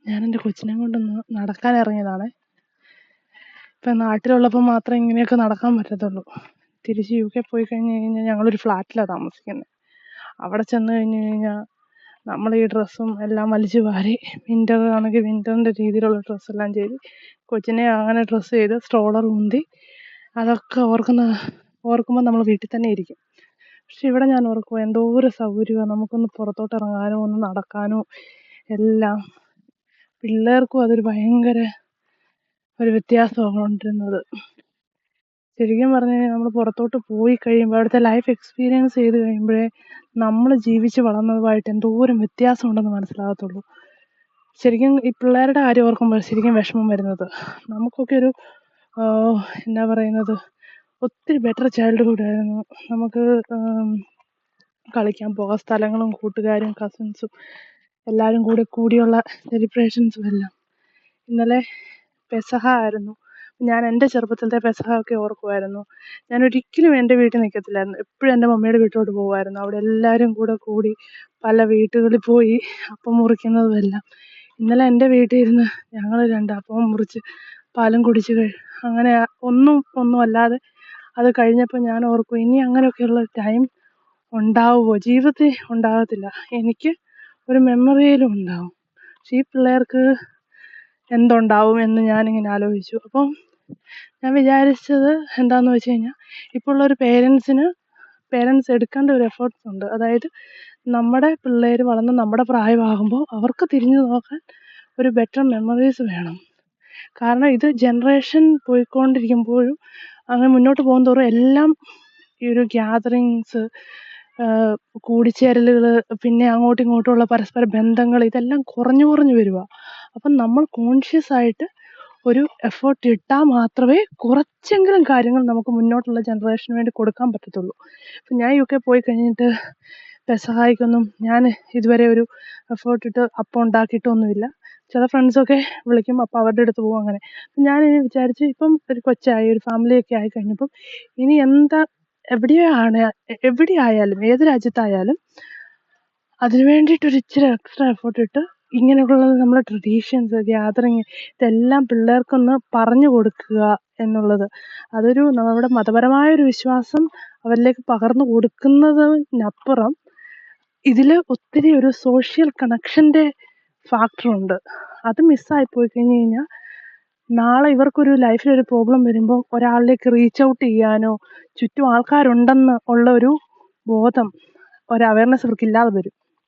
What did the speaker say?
ഞാൻ എൻ്റെ കൊച്ചിനെ കൊണ്ടൊന്ന് നടക്കാൻ ഇറങ്ങിയതാണ്. ഇപ്പം നാട്ടിലുള്ളപ്പോൾ മാത്രമേ ഇങ്ങനെയൊക്കെ നടക്കാൻ പറ്റത്തുള്ളൂ. തിരിച്ച് UK പോയി കഴിഞ്ഞ് കഴിഞ്ഞാൽ ഞങ്ങളൊരു ഫ്ലാറ്റിലാണ് താമസിക്കുന്നത്. അവിടെ ചെന്ന് കഴിഞ്ഞ് കഴിഞ്ഞാൽ നമ്മൾ ഈ ഡ്രസ്സും എല്ലാം വലിച്ചു വാരി വിൻ്റർ ആണെങ്കിൽ വിൻ്ററിൻ്റെ രീതിയിലുള്ള ഡ്രസ്സെല്ലാം ചെയ്ത് കൊച്ചിനെ അങ്ങനെ ഡ്രസ്സ് ചെയ്ത് സ്ട്രോളർ ഉന്തി അതൊക്കെ ഓർക്കുമ്പോൾ നമ്മൾ വീട്ടിൽ തന്നെ ഇരിക്കും. പക്ഷെ ഇവിടെ ഞാൻ ഓർക്കും എന്തോരം സൗകര്യമാണ്, നമുക്കൊന്ന് പുറത്തോട്ട് ഇറങ്ങാനോ ഒന്ന് നടക്കാനോ എല്ലാം. പിള്ളേർക്കും അതൊരു ഭയങ്കര ഒരു വ്യത്യാസമാണ് കൊണ്ടിരുന്നത്. ശരിക്കും പറഞ്ഞു കഴിഞ്ഞാൽ നമ്മൾ പുറത്തോട്ട് പോയി കഴിയുമ്പോൾ അവിടുത്തെ ലൈഫ് എക്സ്പീരിയൻസ് ചെയ്ത് കഴിയുമ്പോഴേ നമ്മൾ ജീവിച്ച് വളർന്നതുമായിട്ട് എന്തോരം വ്യത്യാസമുണ്ടെന്ന് മനസ്സിലാകത്തുള്ളൂ. ശരിക്കും ഈ പിള്ളേരുടെ കാര്യം ഓർക്കുമ്പോൾ ശരിക്കും വിഷമം വരുന്നത്. നമുക്കൊക്കെ ഒരു എന്നാ പറയുന്നത്, ഒത്തിരി ബെറ്റർ ചൈൽഡ്ഹുഡ് ആയിരുന്നു. നമുക്ക് കളിക്കാൻ പോകാൻ സ്ഥലങ്ങളും കൂട്ടുകാരും കസിൻസും എല്ലാവരും കൂടിയുള്ള സെലിബ്രേഷൻസും എല്ലാം. ഇന്നലെ പെസഹ ആയിരുന്നു. ഞാൻ എൻ്റെ ചെറുപ്പത്തിലത്തെ പെസഹ ഒക്കെ ഓർക്കുമായിരുന്നു. ഞാൻ ഒരിക്കലും എൻ്റെ വീട്ടിൽ നിൽക്കത്തില്ലായിരുന്നു. എപ്പോഴും എൻ്റെ മമ്മിയുടെ വീട്ടിലോട്ട് പോകുമായിരുന്നു. അവിടെ എല്ലാവരും കൂടി പല വീട്ടുകളിൽ പോയി അപ്പം മുറിക്കുന്നതും എല്ലാം. ഇന്നലെ എൻ്റെ വീട്ടിൽ ഇരുന്ന് ഞങ്ങൾ 2 അപ്പം മുറിച്ച് പാലും കുടിച്ച് അങ്ങനെ ഒന്നും അല്ലാതെ അത് കഴിഞ്ഞപ്പോൾ ഞാൻ ഓർക്കും, ഇനി അങ്ങനെയൊക്കെയുള്ള ടൈം ഉണ്ടാവുമോ? ജീവിതത്തിൽ ഉണ്ടാകത്തില്ല. എനിക്ക് ഒരു മെമ്മറിയിലും ഉണ്ടാവും. പക്ഷേ ഈ പിള്ളേർക്ക് എന്തുണ്ടാവും എന്ന് ഞാനിങ്ങനെ ആലോചിച്ചു. അപ്പം ഞാൻ വിചാരിച്ചത് എന്താണെന്ന് വെച്ച് കഴിഞ്ഞാൽ, ഇപ്പോൾ ഉള്ളൊരു പേരൻസ് എടുക്കേണ്ട ഒരു എഫേർട്സ് ഉണ്ട്. അതായത് നമ്മുടെ പിള്ളേർ വളർന്ന് നമ്മുടെ പ്രായമാകുമ്പോൾ അവർക്ക് തിരിഞ്ഞു നോക്കാൻ ഒരു ബെറ്റർ മെമ്മറീസ് വേണം. കാരണം ഇത് ജനറേഷൻ പോയിക്കൊണ്ടിരിക്കുമ്പോഴും അങ്ങനെ മുന്നോട്ട് പോകുന്തോറും എല്ലാം ഈ ഒരു ഗ്യാതറിങ്സ്, കൂടിച്ചേരലുകൾ, പിന്നെ അങ്ങോട്ടും ഇങ്ങോട്ടുമുള്ള പരസ്പര ബന്ധങ്ങൾ, ഇതെല്ലാം കുറഞ്ഞു വരുക. അപ്പം നമ്മൾ കോൺഷ്യസ് ആയിട്ട് ഒരു എഫേർട്ട് ഇട്ടാൽ മാത്രമേ കുറച്ചെങ്കിലും കാര്യങ്ങൾ നമുക്ക് മുന്നോട്ടുള്ള ജനറേഷന് വേണ്ടി കൊടുക്കാൻ പറ്റത്തുള്ളൂ. ഇപ്പം ഞാൻ UK പോയി കഴിഞ്ഞിട്ട് പെസഹായ്ക്കൊന്നും ഞാൻ ഇതുവരെ ഒരു എഫേർട്ട് ഇട്ട് അപ്പം ഉണ്ടാക്കിയിട്ടൊന്നുമില്ല. ചില ഫ്രണ്ട്സൊക്കെ വിളിക്കും, അപ്പോൾ അവരുടെ അടുത്ത് പോകും. അങ്ങനെ ഞാനിനി വിചാരിച്ചു, ഇപ്പം ഒരു കൊച്ചായി ഒരു ഫാമിലിയൊക്കെ ആയി കഴിഞ്ഞപ്പം ഇനി എവിടെയായാലും ഏത് രാജ്യത്തായാലും അതിന് വേണ്ടിയിട്ടൊരു ഇച്ചിരി എക്സ്ട്രാ എഫേർട്ട് ഇട്ട് ഇങ്ങനെയുള്ളത് നമ്മളെ ട്രഡീഷൻസ്, ഗ്യാതറിങ്, ഇതെല്ലാം പിള്ളേർക്കൊന്ന് പറഞ്ഞു കൊടുക്കുക എന്നുള്ളത്, അതൊരു നമ്മുടെ മതപരമായൊരു വിശ്വാസം അവരിലേക്ക് പകർന്നു കൊടുക്കുന്നതിനപ്പുറം ഇതിൽ ഒത്തിരി ഒരു സോഷ്യൽ കണക്ഷൻ്റെ ഫാക്ടറുണ്ട്. അത് മിസ്സായി പോയി കഴിഞ്ഞ് കഴിഞ്ഞാൽ നാളെ ഇവർക്കൊരു ലൈഫിലൊരു പ്രോബ്ലം വരുമ്പോൾ ഒരാളിലേക്ക് റീച്ച് ഔട്ട് ചെയ്യാനോ ചുറ്റും ആൾക്കാരുണ്ടെന്ന് ഉള്ള ഒരു ബോധം, ഒരു അവയർനെസ് ഇവർക്കില്ലാതെ വരും.